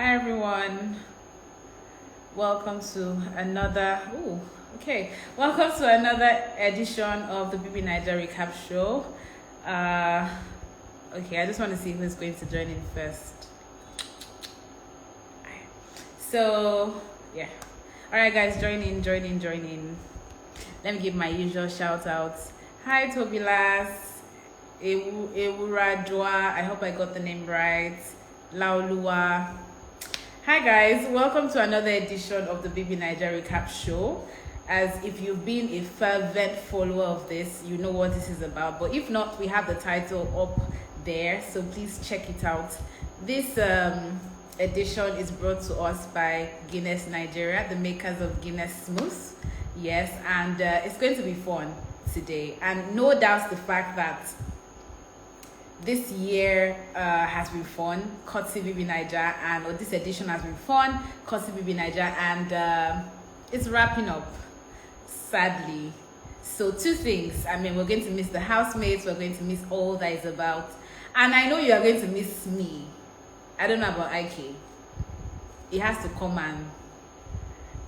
Hi everyone. Welcome to another welcome to another edition of the BBNaija Recap Show. I just want to see who's going to join in first. So yeah. Alright guys, join in. Let me give my usual shout outs. Hi Tobilas, Ewura Joa, I hope I got the name right. Laulua. Hi guys, welcome to another edition of the BBNaija Recap Show. As if you've been a fervent follower of this, you know what this is about. But if not, we have the title up there, so please check it out. This edition is brought to us by Guinness Nigeria, the makers of Guinness Smooth. Yes, and it's going to be fun today. And no doubts the fact that this year has been fun, courtesy BBNaija, or this edition has been fun, courtesy BBNaija, and it's wrapping up, sadly. So two things. I mean, we're going to miss the housemates, we're going to miss all that is about, and I know you are going to miss me. I don't know about IK. He has to come and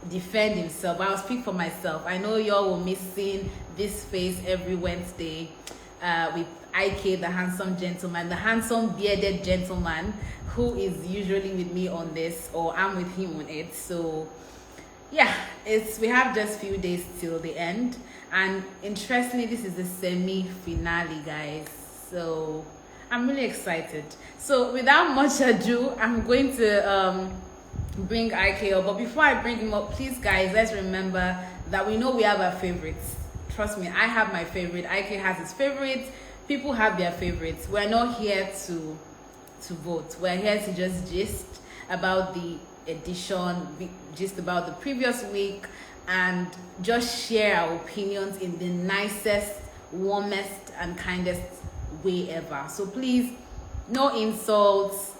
defend himself. I'll speak for myself. I know y'all will miss seeing this face every Wednesday with IK, the handsome gentleman, the handsome bearded gentleman who is usually with me on this, or I'm with him on it. So yeah, we have just few days till the end, and interestingly, this is the semi-finale, guys. So I'm really excited. So without much ado, I'm going to bring IK up. But before I bring him up, please guys, let's remember that we know we have our favorites. Trust me, I have my favorite. IK has his favorites. People have their favorites. We're not here to vote. We're here to just gist about the edition, just about the previous week, and just share our opinions in the nicest, warmest, and kindest way ever. So please, no insults,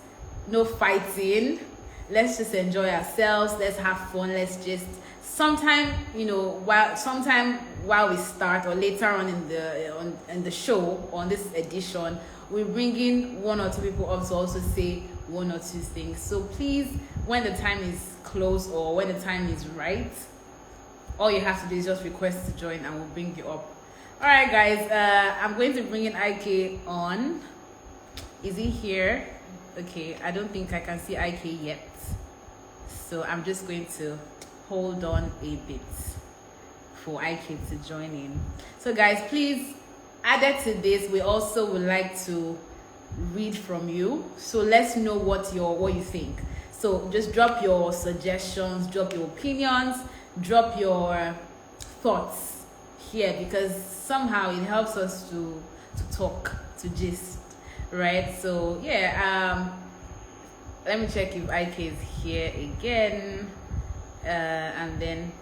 no fighting. Let's just enjoy ourselves. Let's have fun. Let's just sometime while we start, or later on in the show, on this edition, we bring in one or two people up to also say one or two things. So please, when the time is close or when the time is right, all you have to do is just request to join and we'll bring you up. All right guys, I'm going to bring in IK on. Is he here? Okay, I don't think I can see IK yet, so I'm just going to hold on a bit for IK to join in. So guys, please, added to this, we also would like to read from you. So let's know what you think. So just drop your suggestions, drop your opinions, drop your thoughts here, because somehow it helps us to talk, to gist, right? So yeah, let me check if IK is here again, and then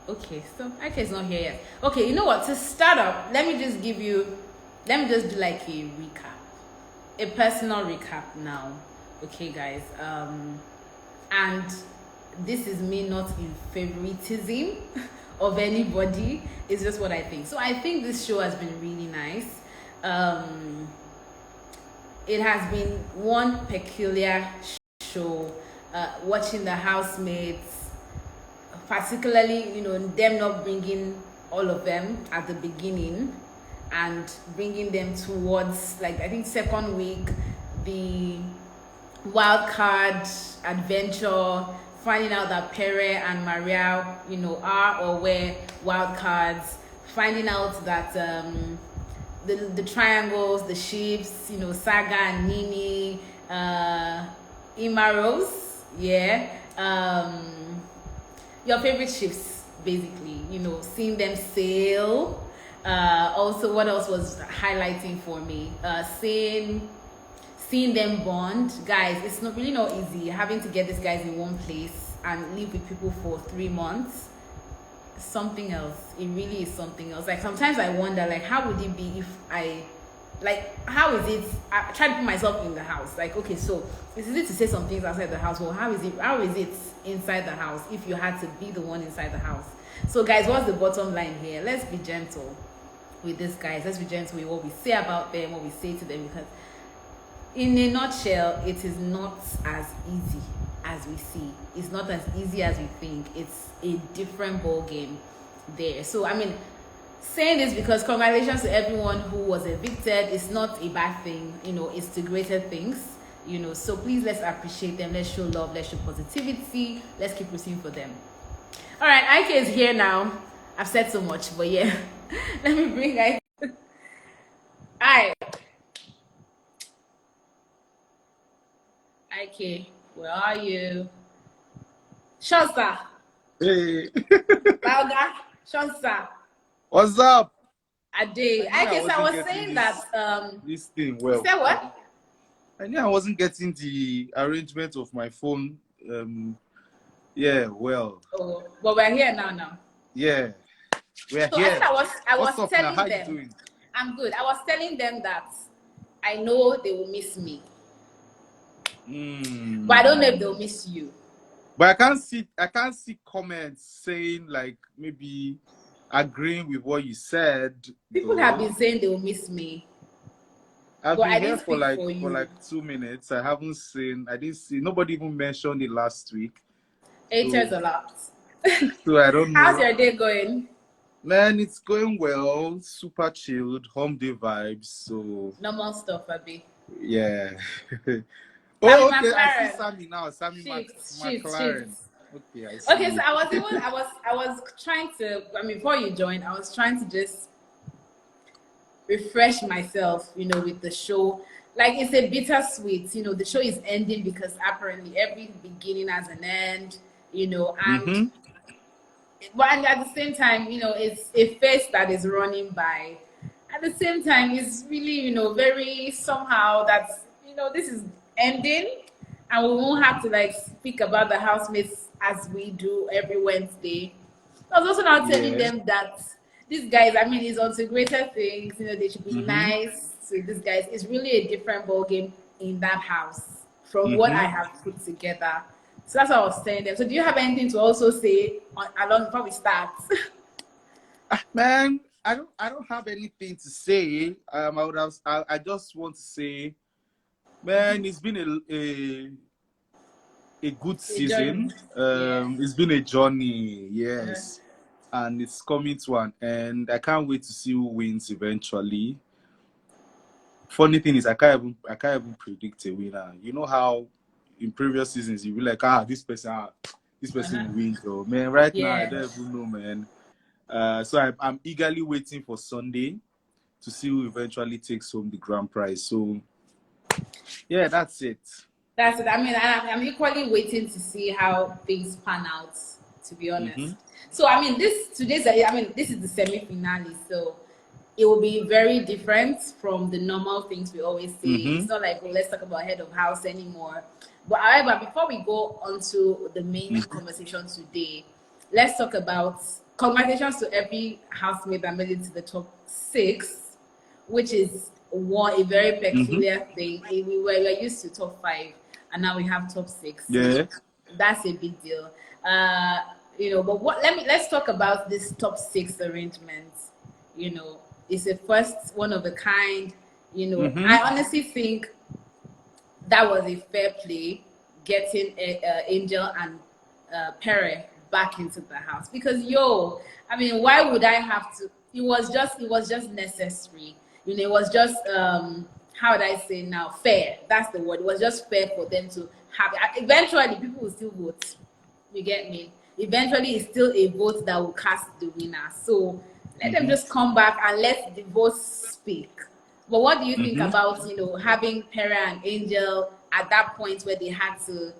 okay, so IK is not here yet. Okay, you know what, to start up, let me just do like a recap, a personal recap now. Okay guys, and this is me not in favoritism of anybody, it's just what I think. So I think this show has been really nice. It has been one peculiar show, watching the housemates, particularly, them not bringing all of them at the beginning and bringing them towards, like, I think second week, the wild card adventure, finding out that Pere and Maria, are or were wild cards, finding out that the triangles, the ships, Saga and Nini, Imaros, your favorite ships, basically, seeing them sail. Also, what else was highlighting for me? Seeing them bond. Guys, it's not easy having to get these guys in one place and live with people for 3 months. Something else. It really is something else. Like, sometimes I wonder, like, how would it be if how is it? I try to put myself in the house. Like, okay, so it's easy to say some things outside the house. Well, how is it inside the house if you had to be the one inside the house? So guys, what's the bottom line here? Let's be gentle with these guys. Let's be gentle with what we say about them, what we say to them, because in a nutshell, it is not as easy as we see. It's not as easy as we think. It's a different ball game there. So I mean, saying this because congratulations to everyone who was evicted. It's not a bad thing, you know, it's to greater things, you know. So please, let's appreciate them, let's show love, let's show positivity, let's keep rooting for them. All right, IK is here now. I've said so much, but yeah. Let me bring IK. Hi. IK, where are you? Shonsa. Hey. Balga. Shonsa. What's up? A day. So I was saying that this thing well. You said what? I knew I wasn't getting the arrangement of my phone. Yeah, well. Oh, but we're here now. Yeah. We're so here. I was up telling now? How them. you doing? I'm good. I was telling them that I know they will miss me. But I don't know if they'll miss you. But I can't see comments saying like maybe agreeing with what you said. People have been saying they will miss me. I've been here for like 2 minutes. I didn't see nobody even mentioned it last week. 8 years a lot. So I don't know. How's your day going? Man, it's going well. Super chilled, home day vibes. So normal stuff, Abby. Yeah. Oh, okay. I see Sammy now. Sammy McLaren. Okay, I see. Okay, so I was trying to. I mean, before you joined, I was trying to just refresh myself, you know, with the show. Like, it's a bittersweet, you know, the show is ending because apparently every beginning has an end, you know, and but at the same time, you know, it's a face that is running by. At the same time, it's really, you know, very somehow that's, you know, this is ending and we won't have to like speak about the housemates as we do every Wednesday. I was also now telling them that these guys, I mean, it's on to greater things, you know, they should be nice to these guys. It's really a different ball game in that house from what I have put together. So that's what I was saying them. So do you have anything to also say along before we start? Man, I don't have anything to say. I just want to say, man, it's been a good season. It's been a journey, yes. And it's coming to an end. I can't wait to see who wins eventually. Funny thing is, I can't even predict a winner. You know how in previous seasons you be like, this person wins. So man, right now I don't even know, man. So I'm eagerly waiting for Sunday to see who eventually takes home the grand prize. So yeah, that's it. That's it. I mean, I'm equally waiting to see how things pan out, to be honest. So I mean, this is the semi-finale, so it will be very different from the normal things we always say. It's not like, let's talk about head of house anymore. But however, before we go on to the main conversation today, let's talk about congratulations to every housemate that made it to the top 6, which is a very peculiar thing. We were used to top 5, and now we have top 6. Yeah, that's a big deal. You know, but let's talk about this top 6 arrangement. You know, it's a first one of a kind. You know, I honestly think that was a fair play, getting Angel and Pere back into the house, because I mean, why would I have to? It was just necessary. You know, it was just how would I say now? Fair. That's the word. It was just fair for them to have it. Eventually, people will still vote. You get me? Eventually, it's still a vote that will cast the winner. So let them just come back and let the votes speak. But what do you think about, you know, having Pere and Angel at that point where they had to,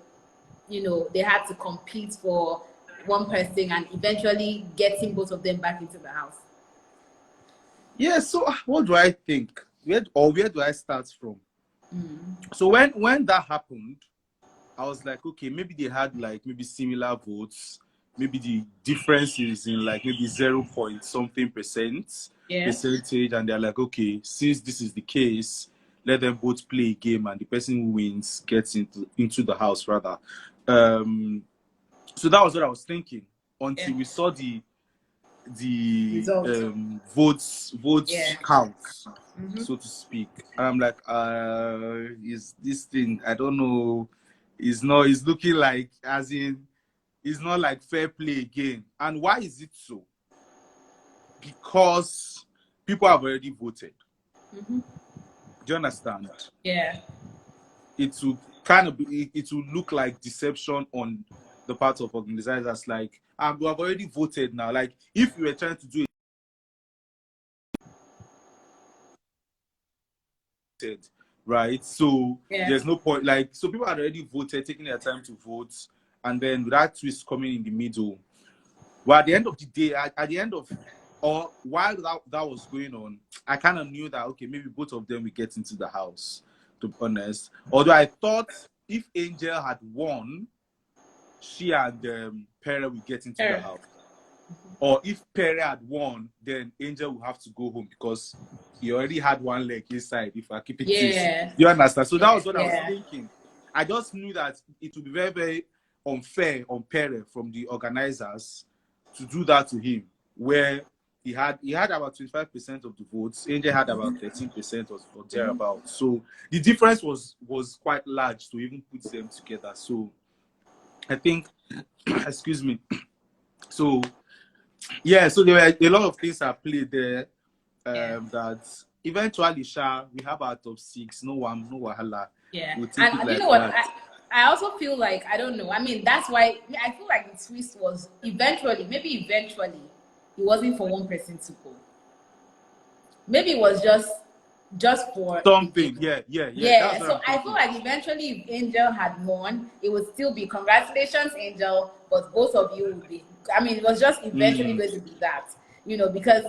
you know, they had to compete for one person and eventually getting both of them back into the house? Yeah, so what do I think? Where do I start from? So when that happened, I was like, okay, maybe they had like maybe similar votes. Maybe the difference is in like maybe 0 point something percentage, and they're like, okay, since this is the case, let them both play a game, and the person who wins gets into the house rather. So that was what I was thinking until we saw the the Results. votes Yeah. counts, so to speak. And I'm like, is this thing? I don't know. It's not. It's looking like, as in, it's not like fair play again. And why is it so? Because people have already voted. Do you understand? Yeah. It will kind of be, it will look like deception on the part of organizers. Like, we have already voted now. Like, if you were trying to do it, right? So there's no point. Like, so people had already voted, taking their time to vote, and then with that twist coming in the middle. Well, at the end of the day, at the end of, or while that was going on, I kind of knew that, okay, maybe both of them will get into the house, to be honest. Although I thought if Angel had won, she and Pere would get into the house. Or if Pere had won, then Angel would have to go home because he already had one leg inside, if I keep it this. You understand? So that was what I was thinking. I just knew that it would be very, very unfair on Pere from the organizers to do that to him, where he had about 25% of the votes. Angel had about 13% or thereabouts. So the difference was quite large to even put them together. So I think, excuse me. So yeah, so there were a lot of things that played there. That eventually, we have our top 6. No wahala. Yeah, we'll take and it you like know what? that. I also feel like, I don't know. I mean, that's why I feel like the twist was eventually, it wasn't for one person to go. Maybe it was just for something. Yeah. So I feel like eventually, if Angel had won, it would still be congratulations, Angel, but both of you would be. I mean, it was just eventually going to be that, because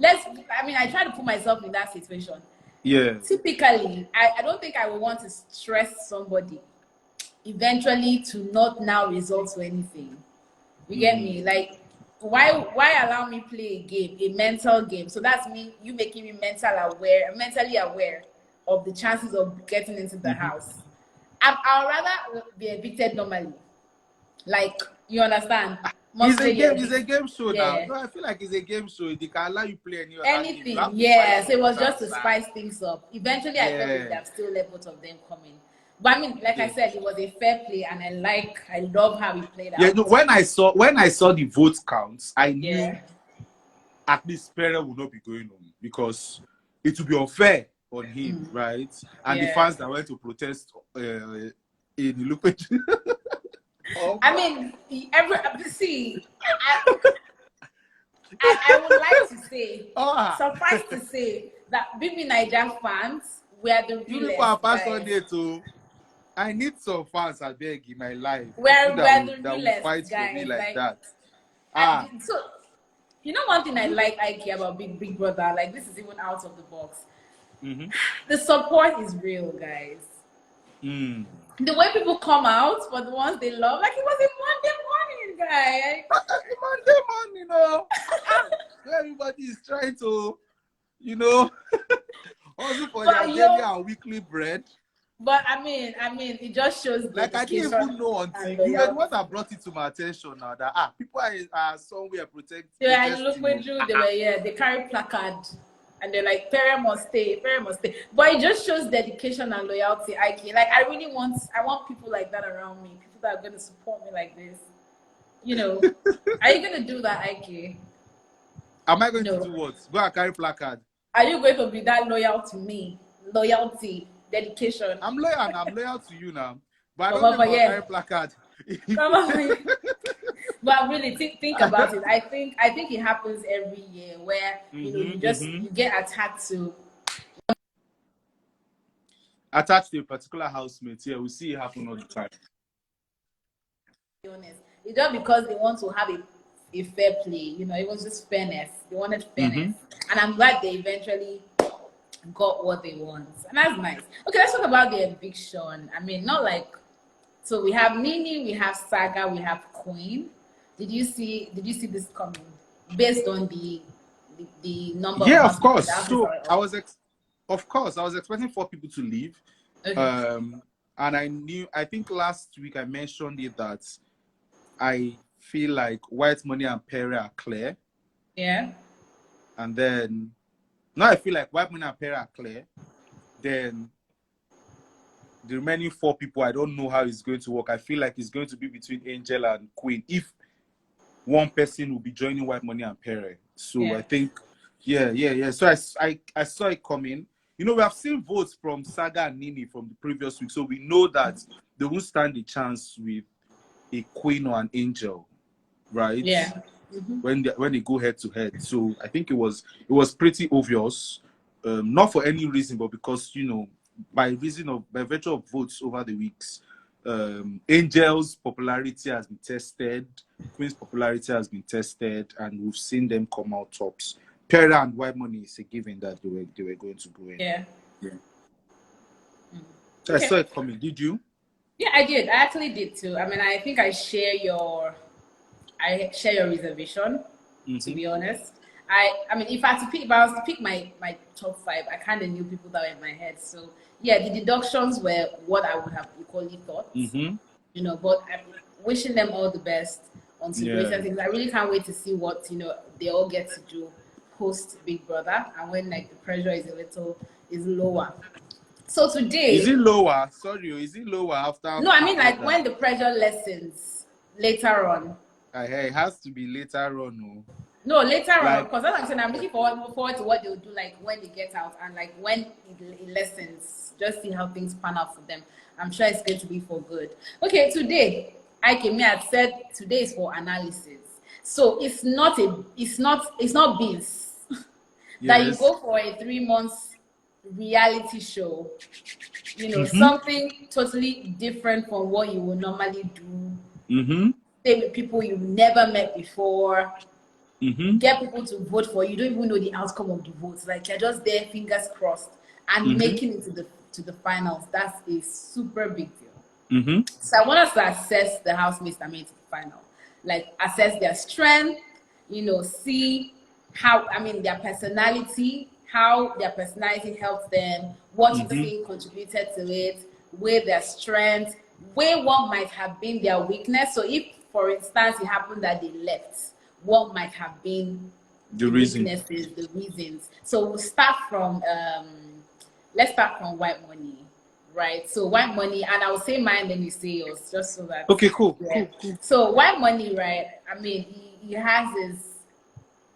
I try to put myself in that situation. Yeah. Typically, I don't think I would want to stress somebody eventually to not now result to anything. You get me? Like, why allow me play a game, a mental game? So that's me, you making me mentally aware of the chances of getting into the house. I'd rather be evicted normally. Like, you understand? It's a game show now. No, I feel like it's a game show. They can allow you play anything. Yeah, so it was just to spice things up. Eventually, I thought they would have still let both of them come in. But I mean, like I said, it was a fair play, and I love how he played out. Yeah, no, when I saw the vote counts, I knew at least Pere would not be going on because it would be unfair on him, right? And the fans that went to protest in Ilupeju. I mean, I would like to say, suffice to say, that BBNaija fans were the realest. I need some fans, I beg, in my life. We're the that will fight guys, for me like that. So, one thing I like IK about Big Brother, like, this is even out of the box. The support is real, guys. The way people come out for the ones they love, like it was a Monday morning, guy. Monday morning, everybody is trying to, also for their daily and weekly bread. But I mean, it just shows. Like, I didn't even know until you were the one that brought it to my attention now that people are somewhere protecting. Yeah, I look with you. They carry placard. And they're like, Pere must stay. But it just shows dedication and loyalty, IK. Like, I want people like that around me. People that are going to support me like this. Are you going to do that, IK? Am I going to do what? Go and carry placard? Are you going to be that loyal to me? Loyalty, dedication. I'm loyal to you now. But I don't know carry placard. But really, think about it. I think it happens every year where you get attached to a particular housemate. Yeah, we see it happen all the time. It's just because they want to have a fair play. It was just fairness. They wanted fairness, and I'm glad they eventually got what they want, and that's nice. Okay, let's talk about the eviction. I mean, not like, so we have Nini, we have Saga, we have Queen. Did you see this coming based on the number? Yeah, of course. So I was expecting 4 people to leave. And I think last week I mentioned it that I feel like White Money and Pere are clear. Yeah. And then now I feel like White Money and Perry are clear. Then the remaining 4 people, I don't know how it's going to work. I feel like it's going to be between Angel and Queen. If one person will be joining White Money and Perry. So I think, yeah. So I saw it coming. You know, we have seen votes from Saga and Nini from the previous week. So we know that they won't stand a chance with a Queen or an Angel, right? Yeah. When they go head to head. So I think it was pretty obvious. Not for any reason, but because, you know, by virtue of votes over the weeks, Angel's popularity has been tested, Queen's popularity has been tested, and we've seen them come out tops. Pera and White Money is a given that they were going to go in. Yeah. So I saw it coming. Did you? Yeah, I did. I actually did too. I mean, I think I share your reservation. To be honest, I mean, if I was to pick my top 5, I kind of knew people that were in my head. So yeah, the deductions were what I would have equally thought. You know, but I'm wishing them all the best on some greater things. I really can't wait to see what, you know, they all get to do post Big Brother, and when like the pressure is lower. So today, is it lower? Sorry, is it lower after? No, I mean like when the pressure lessens later on. It has to be later on. No, later on, because that's what I'm saying. I'm looking forward to what they'll do, like when they get out, and like when it lessens, just see how things pan out for them. I'm sure it's going to be for good. Okay, today, had said today is for analysis. So it's not biz that you go for a 3 months reality show, you know, something totally different from what you would normally do. Stay with people you've never met before. Get people to vote for you. You don't even know the outcome of the votes. Like you're just there, fingers crossed, and making it to the finals. That's a super big deal. So I want us to assess the housemates that made it to the final. Like assess their strength, you know, see how, I mean, their personality, how their personality helps them, what you think contributed to it, where their strength, where what might have been their weakness. So if, for instance, it happened that they left, what might have been the weaknesses, the reasons. So we'll start from, let's start from White Money, right? So White Money, and I will say mine, then you say yours, just so that. Okay, cool. So White Money, right? I mean, he has his,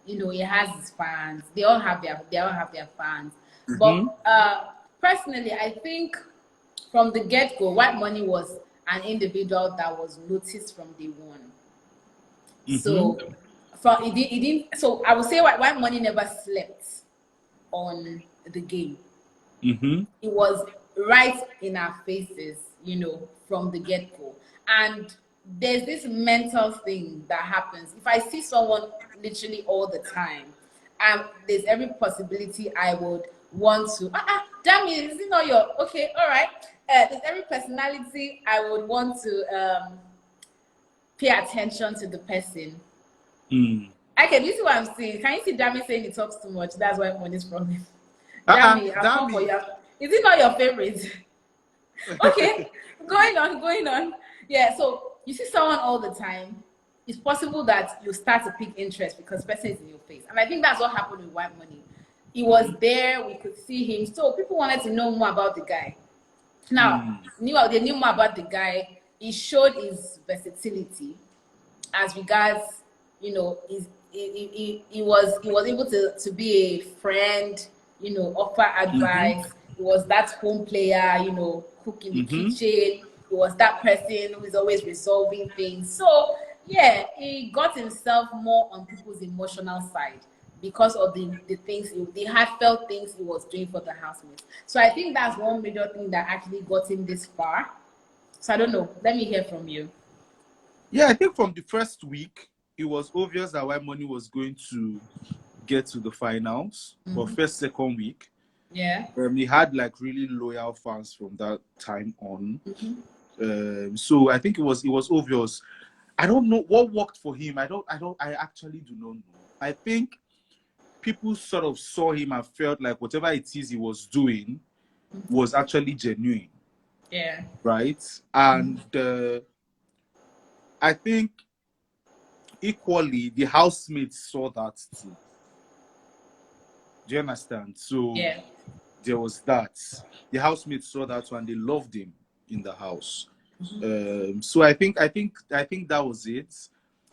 you know, he has his fans. They all have their fans. But personally, I think from the get-go, White Money was an individual that was noticed from day one. So he didn't. So I would say White Money never slept on the game. It was right in our faces, you know, from the get-go. And there's this mental thing that happens. If I see someone literally all the time, there's every possibility I would want to, damn it, is it not your, okay, all right. There's every personality I would want to pay attention to the person. Okay, this is what I'm saying. Can you see Dami saying he talks too much? That's why Money's problem. Dami, I'll come for you. Is it not your favorite? Okay, going on. Yeah, so you see someone all the time, it's possible that you start to pick interest because the person is in your face. And I think that's what happened with White Money. He was there, we could see him. So people wanted to know more about the guy. Now, they knew more about the guy. He showed his versatility as regards, you know, he was able to be a friend, you know, offer advice. He was that home player, you know, cook in the kitchen. He was that person who is always resolving things. So yeah, he got himself more on people's emotional side because of the things, the heartfelt things he was doing for the housemates. So I think that's one major thing that actually got him this far. So I don't know. Let me hear from you. Yeah, I think from the first week, it was obvious that White Money was going to get to the finals. But first, second week, he had like really loyal fans from that time on. So I think it was obvious. I don't know what worked for him. I actually do not know. I think people sort of saw him and felt like whatever it is he was doing was actually genuine. Right? And I think equally, the housemates saw that too. Do you understand? So Yeah. there was that. The housemates saw that one. They loved him in the house. So I think that was it.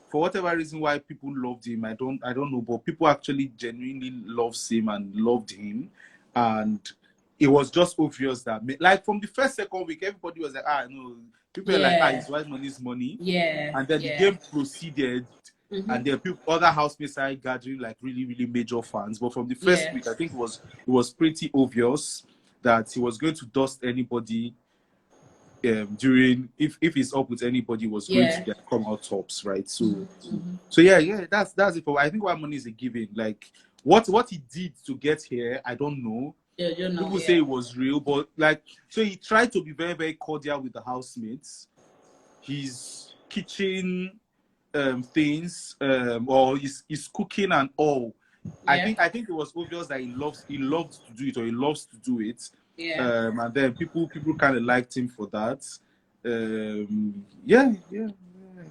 For whatever reason why people loved him, I don't know, but people actually genuinely loves him and loved him, and it was just obvious that, like, from the first second week, everybody was like, no, people were like, his wife money's money, and then the game proceeded, and then other housemates started gathering like really, really major fans. But from the first week, I think it was pretty obvious that he was going to dust anybody. During if he's up with anybody, was going to come out tops, right? So so yeah, that's it. For I think why money is a given. Like what he did to get here, I don't know. People say it was real, but like, so he tried to be very, very cordial with the housemates. His kitchen things, or his cooking and all. I think it was obvious that he loved to do it, or he loves to do it. And then people kind of liked him for that.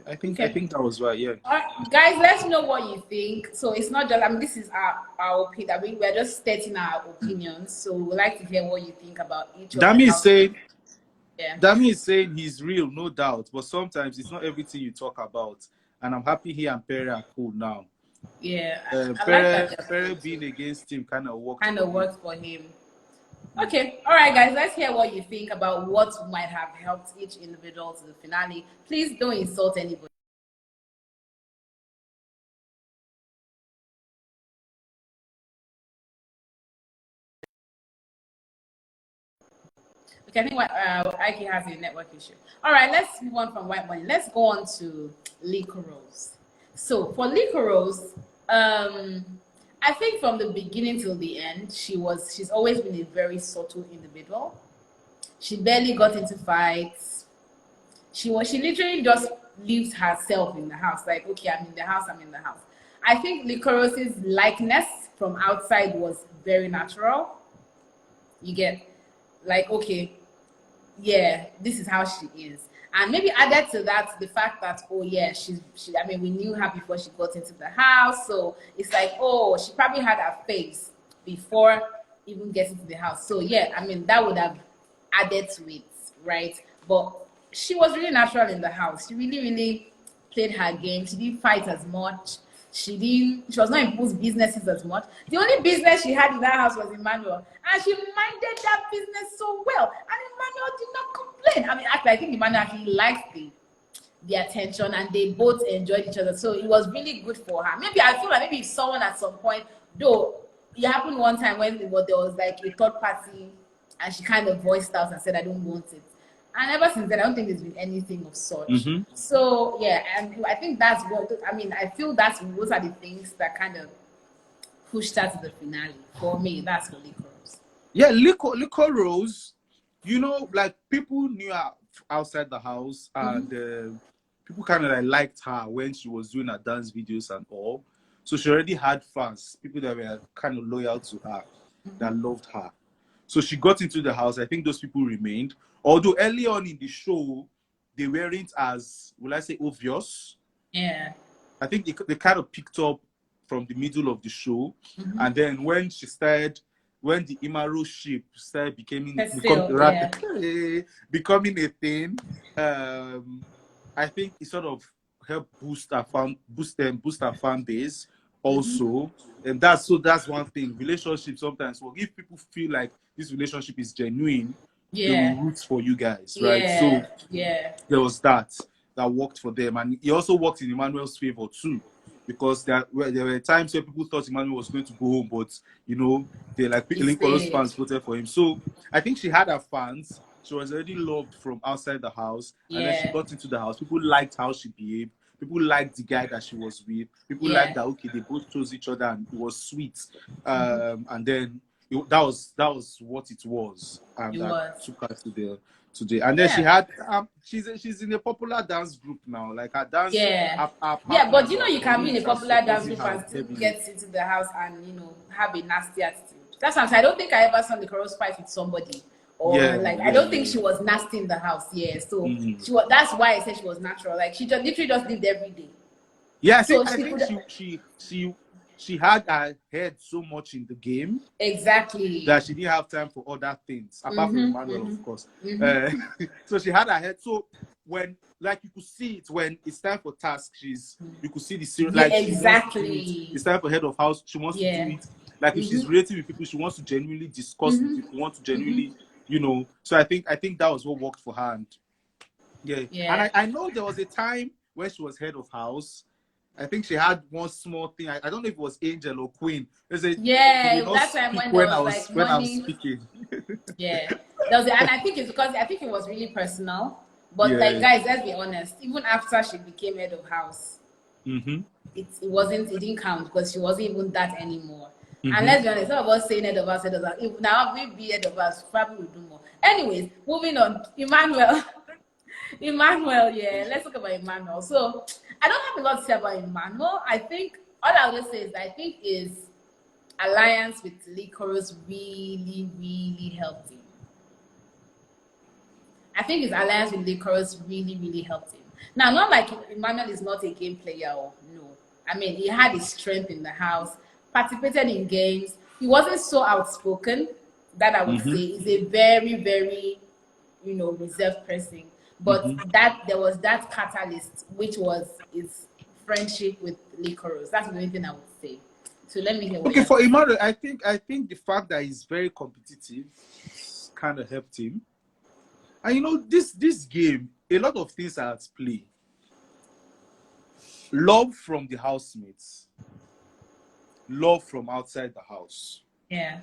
I think that was right. Yeah. All right, guys, let's know what you think. So it's not just, I mean, this is our opinion. I mean, we're just stating our opinions. So we'd like to hear what you think about each of them. Dami is saying he's real, no doubt. But sometimes it's not everything you talk about. And I'm happy he and Perry are cool now. Yeah. Perry being against him kind of worked for him. Okay, all right, guys, let's hear what you think about what might have helped each individual to the finale. Please don't insult anybody. Okay, I think IK has a network issue. All right, let's move on from white money. Let's go on to Liquor Rose. So for Liquor Rose, I think from the beginning till the end, she's always been a very subtle individual. She barely got into fights. She literally just leaves herself in the house. Like, okay, I'm in the house. I think Liquor Rose's likeness from outside was very natural. You get, like, okay, yeah, this is how she is. And maybe added to that, the fact that, oh yeah, I mean, we knew her before she got into the house. So it's like, oh, she probably had her face before even getting to the house. So yeah, I mean, that would have added to it, right? But she was really natural in the house. She really, really played her game. She didn't fight as much. She was not in people's businesses as much. The only business she had in that house was Emmanuel. And she minded that business so well. And Emmanuel did not complain. I mean, actually, I think Emmanuel actually liked the attention, and they both enjoyed each other. So it was really good for her. Maybe I feel like maybe if someone at some point, though, it happened one time when there was like a third party, and she kind of voiced out and said, I don't want it. And ever since then, I don't think there's been anything of such. So yeah, and I think that's what, I mean, I feel those are the things that kind of pushed her to the finale. For me, that's for Liquor Rose. Yeah, Liquor Rose, you know, like, people knew her outside the house, and people kind of like liked her when she was doing her dance videos and all. So she already had fans, people that were kind of loyal to her, that loved her. So she got into the house. I think those people remained. Although early on in the show, they weren't as, will I say, obvious. Yeah. I think they kind of picked up from the middle of the show. And then when the Imaro ship started becoming a thing, I think it sort of helped boost our fan base also. And that's one thing. Relationships sometimes, well, if people feel like this relationship is genuine, they will root for you guys, right? So there was that worked for them, and it also worked in Emmanuel's favor too, because there were times where people thought Emmanuel was going to go home, but you know, Liquor's fans voted for him. So I think she had her fans. She was already loved from outside the house, and then she got into the house. People liked how she behaved. People liked the guy that she was with. People liked that, okay, they both chose each other, and it was sweet. And then that was what it was, and that took her to the and then she had she's in a popular dance group now, like her dance. But you know, you can be in a popular dance group and still get into the house and, you know, have a nasty attitude. That's what I'm saying. I don't think I ever saw the Cross fight with somebody. I don't think she was nasty in the house. So she was. That's why I said she was natural. Like, she just literally just lived every day. Yeah, So I she think could she had her head so much in the game exactly that she didn't have time for other things apart from Emmanuel, of course. So she had her head. So when, like, you could see it when it's time for task, you could see the serious, yeah, like, she wants to do it. exactly. It's time for head of house, she wants to do it. Like, if she's relating with people, she wants to genuinely discuss with people, want to genuinely, So I think that was what worked for her. And Yeah. and I know there was a time when she was head of house. I think she had one small thing. I don't know if it was Angel or Queen. They said they will not That time speak when there when was like I was money. speaking. Yeah, and I think it's because I think it was really personal. But like, Yeah. guys, let's be honest. Even after she became head of house, Mm-hmm. it didn't count because she wasn't even that anymore. And Mm-hmm. let's be honest, some of us saying head of house, head of house. If now we be head of house, probably will do more. Anyways, moving on. Emmanuel, Emmanuel, yeah. Let's talk about Emmanuel. So I don't have a lot to say about Emmanuel. I think all I will say is that I think his alliance with Licorice really, really helped him. I think his alliance with Licorice really, really helped him. Now, not like Emmanuel is not a game player, or no. I mean, he had his strength in the house, participated in games. He wasn't so outspoken, that I would Mm-hmm. say. He's a very, very, reserved person. But that there was that catalyst, which was his friendship with Licorice. That's the only thing I would say. So let me hear what Okay, you for have to say. Emmanuel, I think the fact that he's very competitive kind of helped him. And this game, a lot of things are at play. Love from the housemates, love from outside the house. Yeah.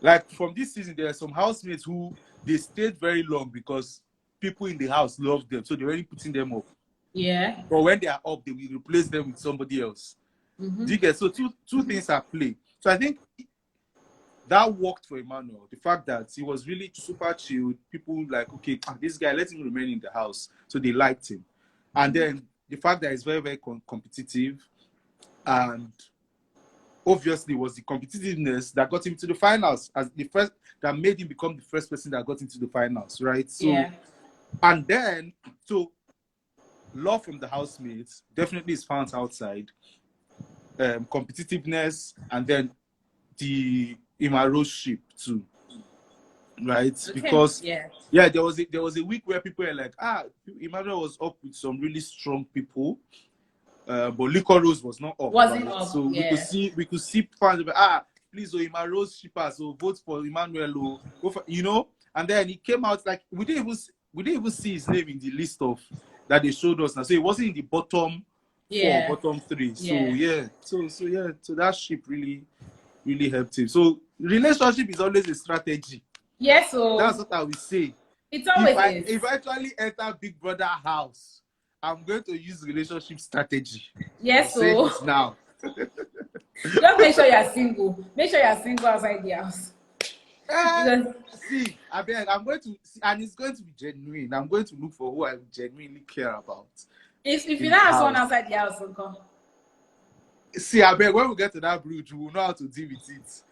Like, from this season, there are some housemates who they stayed very long because people in the house loved them, so they're already putting them up. Yeah. But when they are up, they will replace them with somebody else. Do you get? So two things are play. So I think that worked for Emmanuel. The fact that he was really super chilled. People like, okay, this guy, let him remain in the house. So they liked him. And then the fact that he's very, very competitive, and obviously was the competitiveness that got him to the finals, as the first, that made him become the first person that got into the finals, right? So, and then, so love from the housemates definitely is found outside. Competitiveness, and then the Imaro ship too, right? Okay. Because there was a week where people were like, Emmanuel was up with some really strong people, but Licorice was not up. Wasn't up. So we could see fans like, please, Imaro's shipper, so vote for Emmanuel, go for, and then he came out like we didn't even see his name in the list of that they showed us now. So it wasn't in the bottom 4, bottom 3. So that ship really, really helped him. So relationship is always a strategy. Yes, so that's what I will say. It's always if I actually enter Big Brother house, I'm going to use relationship strategy. Yes, say this now. Just make sure you're single. Make sure you're single outside the house. See, I'm going to, and it's going to be genuine. I'm going to look for who I genuinely care about. If you don't have someone outside the house, uncle. See, when we get to that bridge, we will know how to deal with it.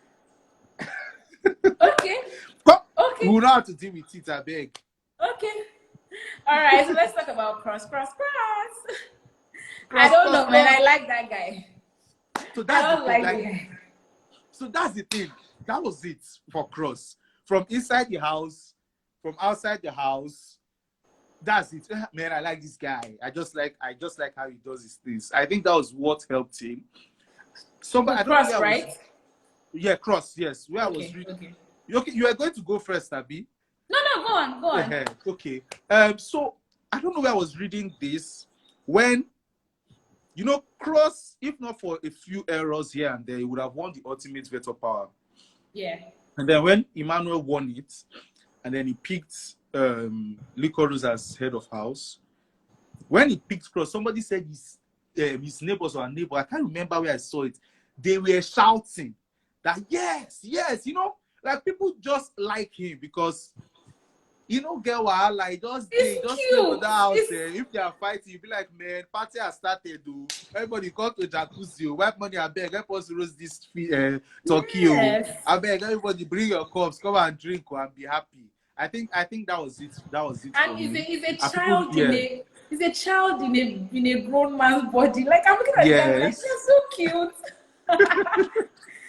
Okay. We will know how to deal with it, Okay. All right, so let's talk about Cross. I don't know, man. I like that guy. So that's the thing. So that's the thing. That was it for Cross. From inside the house, from outside the house. That's it, man. I like this guy. I just like how he does his things. I think that was what helped him. Somebody, Cross, right? Cross. Yes, where I was reading. Okay, you are going to go first, Abby. No, go on. Okay. So I don't know where I was reading this when, Cross, if not for a few errors here and there, he would have won the ultimate veto power. Yeah. And then when Emmanuel won it, and then he picked Licorice as head of house. When he picked Cross, somebody said his neighbors or a neighbor, I can't remember where I saw it. They were shouting that yes, like people just like him because get what like just stay for the house. If they are fighting, you be like, man, party has started. Everybody come to jacuzzi. Wipe money, I beg. Help us roast this turkey. Yes. I beg everybody bring your cups, come and drink and be happy. I think that was it. And he's a child he's a child in a grown man's body. Like I'm looking at him like, you're so cute.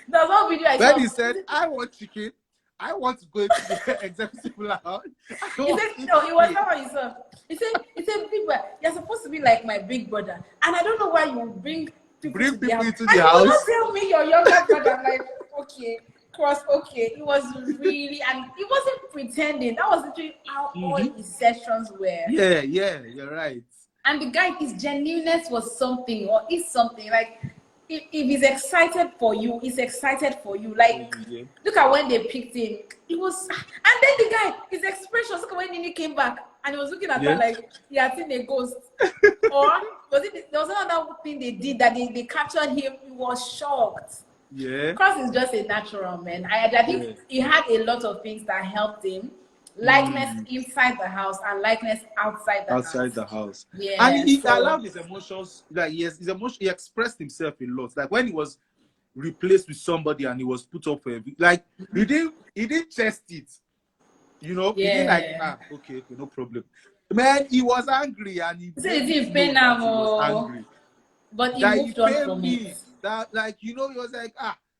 There's one video I saw. When he said, I want chicken, I want to go into the executive lounge. He said, no, it was not what he saw. He said, big brother, you're supposed to be like my big brother. And I don't know why you bring people into the house. Into the house. You don't tell me your younger brother. I'm like, okay, okay. It was really, and he wasn't pretending. That was literally how all his sessions were. Yeah, you're right. And the guy, his genuineness was something, or is something. Like, if he's excited for you, he's excited for you. Like, look at when they picked him. It was, and then the guy, his expressions. Look at when Nini came back and he was looking at her like he had seen a ghost. Or was it? There was another thing they did that they captured him. He was shocked. Yeah. Cross is just a natural man. I think he had a lot of things that helped him. Likeness inside the house and likeness outside the house. Yeah. And he allowed his emotions, like he expressed himself a lot. Like when he was replaced with somebody and he was put up for like he didn't chest it. You know? Yeah. He didn't like, okay, no problem. Man, he was angry and he was angry. But he moved on from it. That, like, you know, he was like,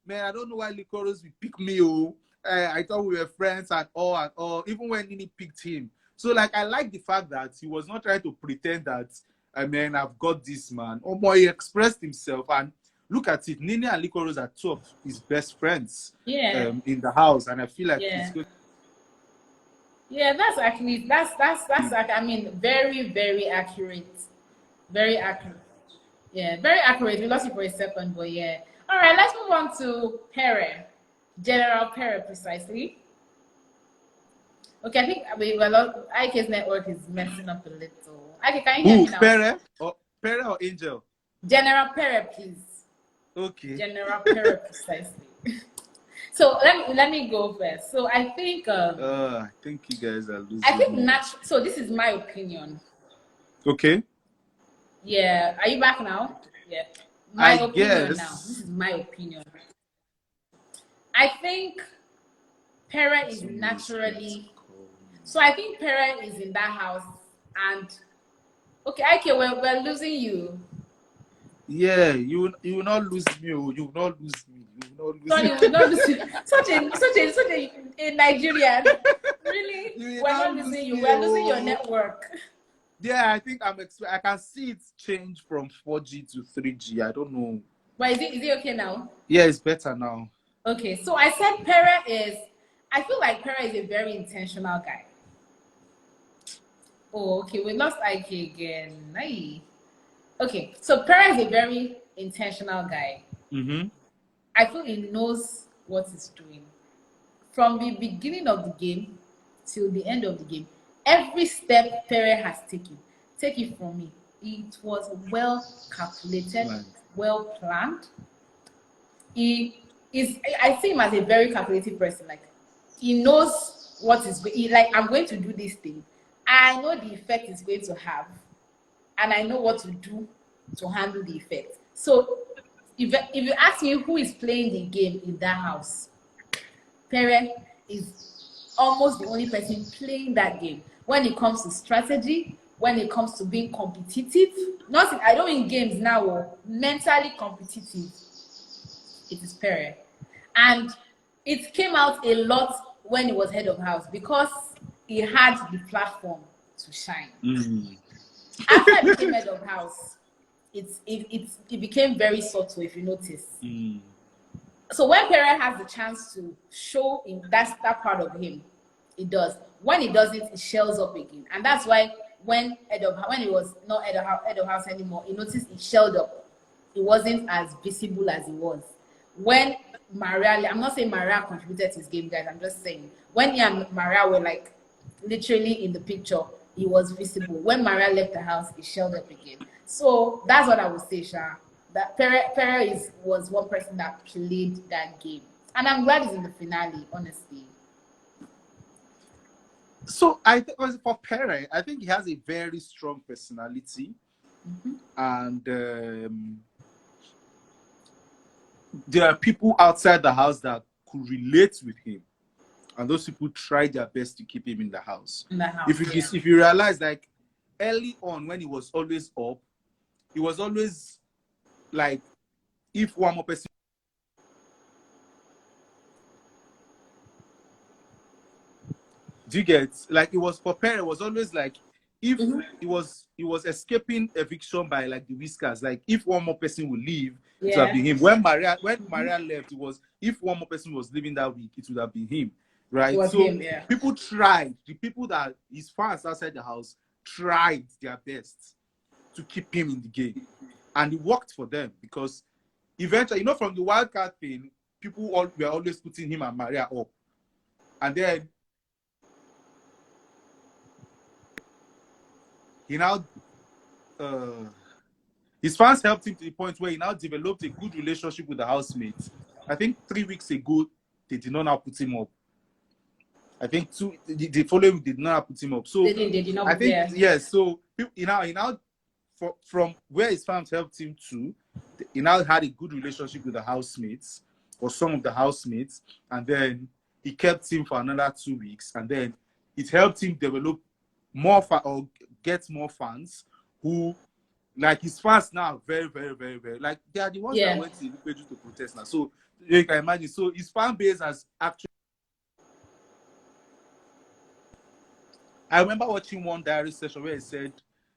man, I don't know why Licorice will pick me. I thought we were friends and all, even when Nini picked him. So, like, I like the fact that he was not trying to pretend that, man, I've got this man. Oh, boy, he expressed himself. And look at it, Nini and Licorice are two of his best friends in the house. And I feel like it's good. Yeah, that's I mean, very, very accurate. Very accurate. Yeah, very accurate. We lost it for a second, but yeah. All right, let's move on to Pere. General Pere, precisely. Okay, I think IK's network is messing up a little. IK, can you hear me now? Pere or Angel? General Pere, please. Okay. General Pere, precisely. So let me go first. So I think I think you guys are losing. I think so this is my opinion. Okay. Yeah. Are you back now? Yeah. My opinion now. This is my opinion. I think Pere is naturally. So I think Pere is in that house, and okay, we're losing you. Yeah, you will not lose me. You will not lose me. You will not lose me. Such a Nigerian. Really? We're not losing you. We're losing your network. Yeah, I think I can see it change from 4G to 3G. I don't know. But is it okay now? Yeah, it's better now. Okay, so I said I feel like Pere is a very intentional guy. Oh, okay, we lost IK again. Aye. Okay, so Pere is a very intentional guy. I feel he knows what he's doing. From the beginning of the game till the end of the game, every step Pere has taken, take it from me, it was well calculated, well planned. I see him as a very calculated person. Like, he knows what is going. Like, I'm going to do this thing. I know the effect it's going to have, and I know what to do to handle the effect. So, if you ask me who is playing the game in that house, Pere is almost the only person playing that game. When it comes to strategy, when it comes to being competitive, I don't mean games now, mentally competitive. It is Pere. And it came out a lot when he was head of house because he had the platform to shine. After I became head of house, it became very subtle, if you notice. So when Pere has the chance to show in that part of him, it does. When he does it shells up again. And that's why when he was not head of house anymore, he noticed it shelled up. It wasn't as visible as it was. When Maria, I'm not saying Maria contributed to his game, guys. I'm just saying when he and Maria were like literally in the picture, he was visible. When Maria left the house, it shelled up again. So that's what I would say, Sha. That Pere was one person that played that game, and I'm glad he's in the finale. Honestly. So I think for Pere, I think he has a very strong personality, and there are people outside the house that could relate with him, and those people try their best to keep him in the house. If you realize, like, early on when he was always up, he was always like, if one more person, do you get, like, it was prepared. It was always like, if he was escaping eviction by like the whiskers, like if one more person would leave, it would have been him. When Maria left, it was, if one more person was leaving that week, it would have been him, right? So him, yeah. people tried, the people that his fans outside the house tried their best to keep him in the game, and it worked for them, because eventually, you know, from the wildcard thing, people were always putting him and Maria up, and then he now, his fans helped him to the point where he now developed a good relationship with the housemates. I think 3 weeks ago, they did not now put him up. I think the following week, they did not put him up. So they did not, I think, yes. So he now from where his fans helped him to, he now had a good relationship with the housemates, or some of the housemates, and then he kept him for another 2 weeks, and then it helped him develop more or get more fans who, like, his fans now, very, very, very, very, like, they are the ones that went to Ilupeju to protest now. So you can imagine. So his fan base has actually. I remember watching one diary session where he said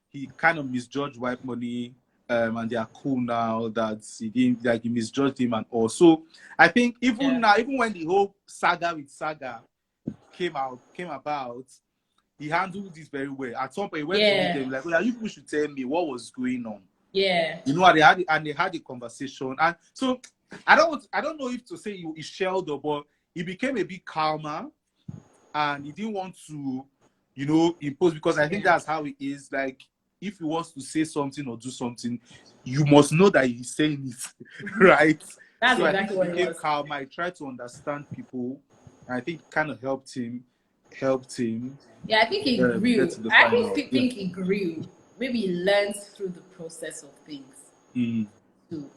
he kind of misjudged White Money, and they are cool now, that he didn't, like, he misjudged him and all. So I think even now, even when the whole saga with Saga came about, he handled this very well. At some point, he went to meet them, like, well, you people should tell me what was going on. Yeah. You know, they had a conversation. And so I don't know if to say he shelled up, but he became a bit calmer, and he didn't want to, you know, impose, because I think that's how he is. Like, if he wants to say something or do something, you must know that he's saying it, right? That's so exactly I think what he became calmer. I tried to understand people, and I think it kind of helped him. Yeah, I think he grew. I actually think he grew. Maybe he learns through the process of things. Too.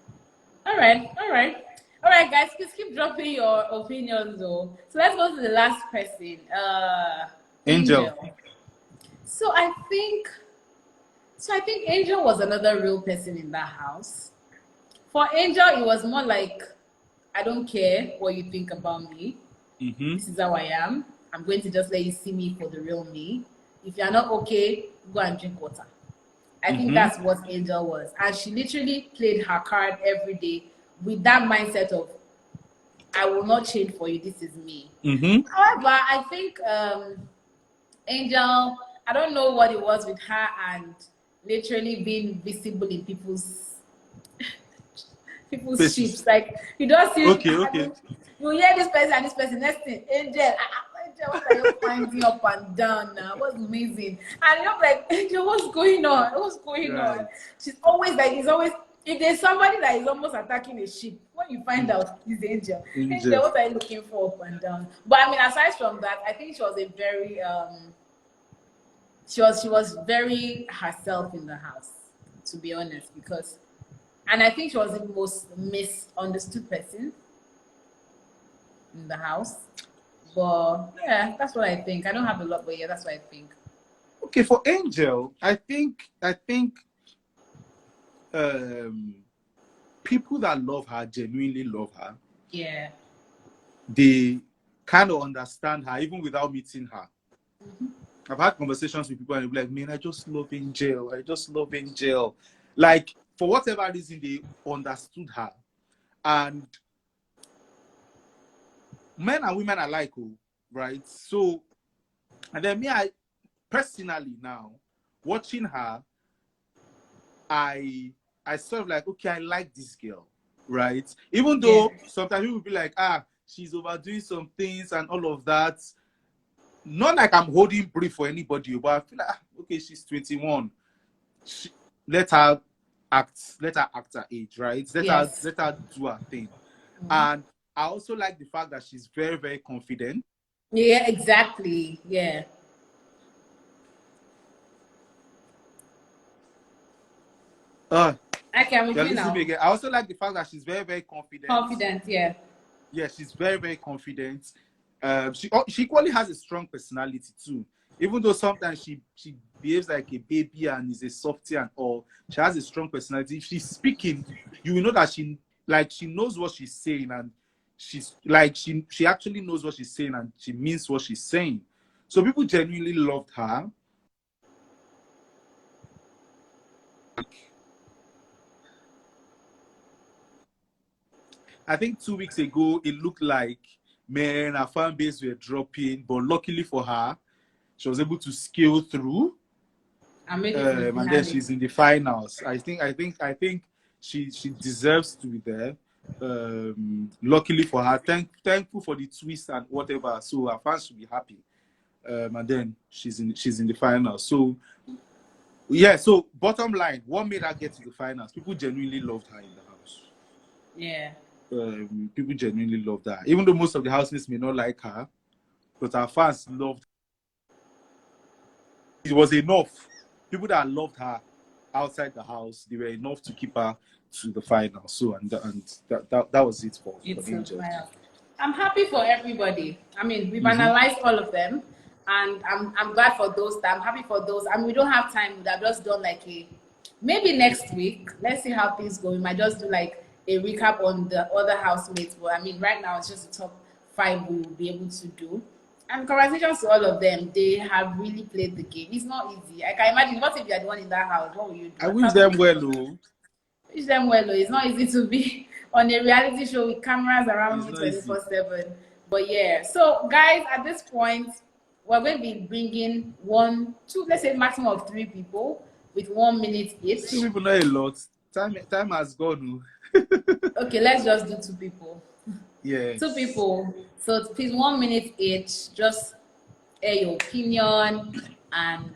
All right, guys. Please keep dropping your opinions, though. So let's go to the last person. Angel. So I think Angel was another real person in that house. For Angel, it was more like, I don't care what you think about me. This is how I am. I'm going to just let you see me for the real me. If you're not okay, go and drink water. I think that's what Angel was. And she literally played her card every day with that mindset of, I will not change for you. This is me. However, I think Angel, I don't know what it was with her and literally being visible in people's ships. Like, you don't see. Okay. You hear this person and this person. Next thing, Angel, what are you finding up and down now? What's amazing? And you're like, Angel, what's going on? What's going on? She's always like, if there's somebody that is almost attacking a ship, when you find out it's Angel, what are you looking for up and down? But I mean, aside from that, I think she was a very she was very herself in the house, to be honest, and I think she was the most misunderstood person in the house. But yeah, that's what I think. I don't have a lot, but yeah, that's what I think. Okay, for Angel, I think people that love her, genuinely love her. Yeah. They kind of understand her even without meeting her. I've had conversations with people and they'll be like, man, I just love Angel. Like, for whatever reason, they understood her. And men and women alike, right? So, and then I personally now, watching her, I sort of like, okay, I like this girl, right? Even though sometimes people will be like, she's overdoing some things and all of that. Not like I'm holding brief for anybody, but I feel like, okay, she's 21. Let her act her age, right? Let her do her thing. And I also like the fact that she's very, very confident. Yeah, exactly. Yeah. I'm with you now. I also like the fact that she's very, very confident. Yeah. Yeah, she's very, very confident. She equally has a strong personality too. even though sometimes she behaves like a baby and is a softie and all, she has a strong personality. If she's speaking, you will know that she knows what she's saying, and she's like she actually knows what she's saying and she means what she's saying. So people genuinely loved her. I think 2 weeks ago it looked like, man, her fan base were dropping, but luckily for her, she was able to scale through. And then she's in the finals. I think she deserves to be there. Luckily for her, thankful for the twist and whatever. So her fans should be happy. And then she's in the finals. So yeah. So bottom line, what made her get to the finals? People genuinely loved her in the house. Yeah. People genuinely loved her, even though most of the housemates may not like her, but our fans loved her. It was enough. People that loved her outside the house, they were enough to keep her to the final. So that was it for Angel. I'm happy for everybody. I mean, we've analyzed all of them, and I'm glad for those. I'm happy for those. I mean, we don't have time. We've just done like maybe next week. Let's see how things go. We might just do like a recap on the other housemates. But I mean, right now it's just the top 5 we will be able to do. And congratulations to all of them. They have really played the game. It's not easy. I can imagine, what if you're the one in that house? What will you do? I wish them well, though. Wish them well, though. It's not easy to be on a reality show with cameras around you 24/7. But yeah. So, guys, at this point, we're going to be bringing 1, 2, let's say maximum of 3 people with 1 minute each. 2 people, not a lot. Time has gone. Okay, let's just do 2 people. Yeah. 2 people. So please, 1 minute each. Just air your opinion and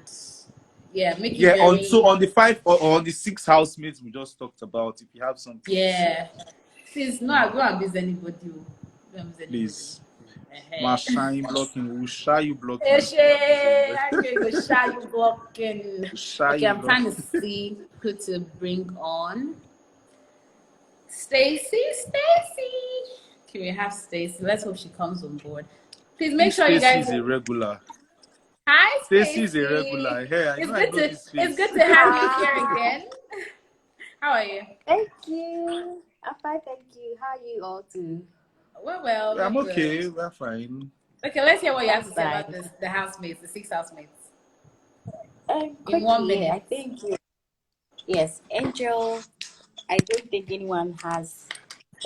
make it very... So on the 5 or on the 6 housemates we just talked about, if you have something. Yeah. Please, no, I go and visit anybody. Please. My shine blocking. We'll shy you blocking. Okay, go shy you blocking. Okay, I'm trying to see who to bring on. Stacy. Okay, we have Stacy. Let's hope she comes on board. Please make sure you guys... Stacy is a regular. Hi, Stacy is a regular. Hey, it's good to have you here again. How are you? Thank you. I'm fine, thank you. How are you all too? Well. I'm okay. We're fine. Okay, let's hear what you have to say about the housemates, the 6 housemates. In 1 minute, I think yes, Angel. I don't think anyone has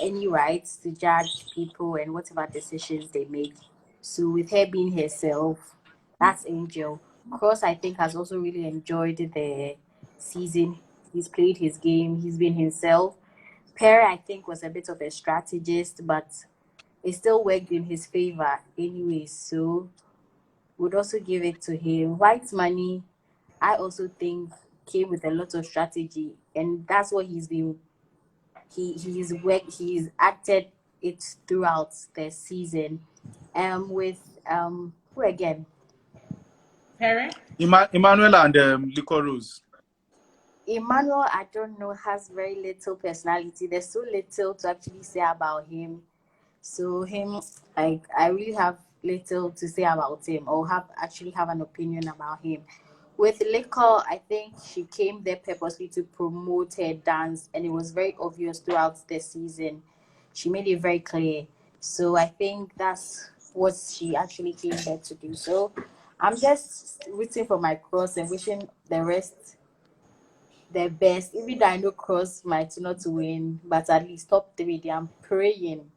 any rights to judge people and whatever decisions they make. So with her being herself, that's Angel. Cross, I think, has also really enjoyed the season. He's played his game. He's been himself. Perry, I think, was a bit of a strategist, but it still worked in his favor anyway. So would also give it to him. White Money, I also think, came with a lot of strategy, and that's what he's been. He's acted it throughout the season. With who again? Perry? Emmanuel and Liquor Rose. Emmanuel, I don't know, has very little personality. There's so little to actually say about him. So him, I really have little to say about him, or actually have an opinion about him. With Liquor, I think she came there purposely to promote her dance, and it was very obvious throughout the season. She made it very clear. So I think that's what she actually came there to do. So I'm just rooting for my Cross and wishing the rest the best. Even though I know Cross might not win, but at least top 3. I'm praying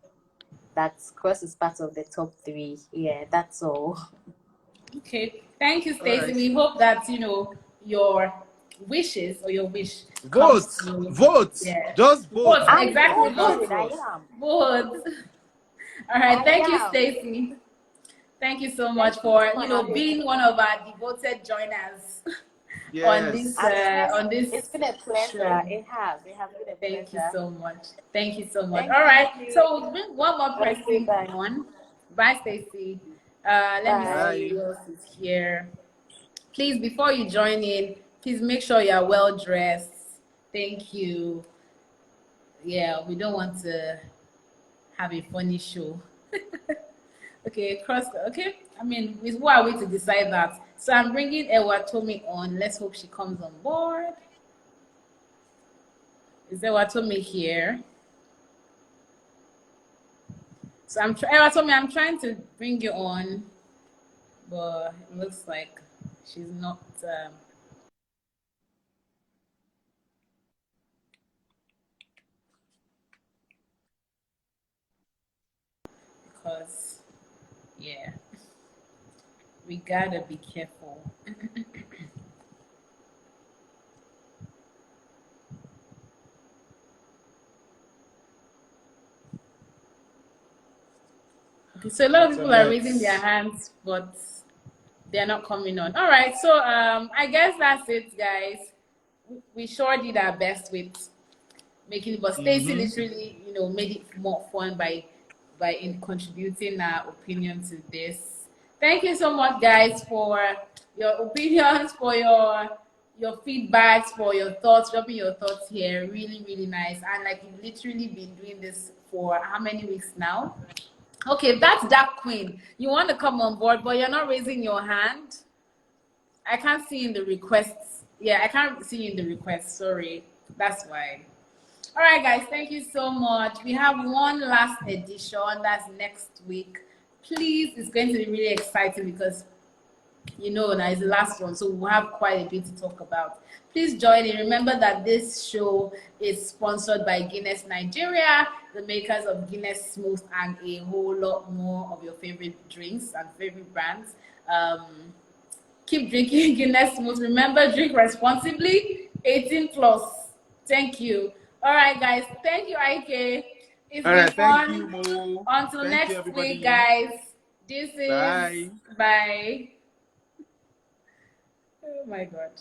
that Cross is part of the top 3. Yeah, that's all. Okay, thank you, Stacey. Right. We hope that your wishes or your wish. Vote. Yeah. Just vote. Exactly. Vote. Vote. All right. Thank you, Stacey. Thank you so much for being one of our devoted joiners. Yes. on this. It's been a pleasure. Show. It has been a pleasure. Thank you so much. All right. So we'll bring one more person on. Bye, Stacey. Let me see who else is here. Please, before you join in, please make sure you're well dressed. Thank you. Yeah, we don't want to have a funny show. Okay, Cross. Okay, I mean, who are we to decide that? So I'm bringing Ewatomi on. Let's hope she comes on board. Is Ewatomi here? So Ewatomi, I'm trying to bring you on, but it looks like she's not. Because, yeah, we gotta be careful. Okay, so a lot of people are raising their hands, but they're not coming on. All right, so I guess that's it, guys. We sure did our best with making it, but Stacey literally, made it more fun by contributing our opinion to this. Thank you so much, guys, for your opinions, for your feedbacks, for your thoughts, dropping your thoughts here. Really, really nice. And like, you've literally been doing this for how many weeks now? Okay, that's Dark Queen. You want to come on board, but you're not raising your hand. I can't see in the requests. Yeah, I can't see in the requests. Sorry. That's why. All right, guys. Thank you so much. We have one last edition. That's next week. Please, it's going to be really exciting because, that is the last one. So we'll have quite a bit to talk about. Please join in. Remember that this show is sponsored by Guinness Nigeria, the makers of Guinness Smooth and a whole lot more of your favorite drinks and favorite brands. Keep drinking Guinness Smooth. Remember, drink responsibly. 18 plus. Thank you. All right, guys. Thank you, IK. It's been fun. Thank you, Mo. Until next week, guys. This is Bye. Bye. Oh my God.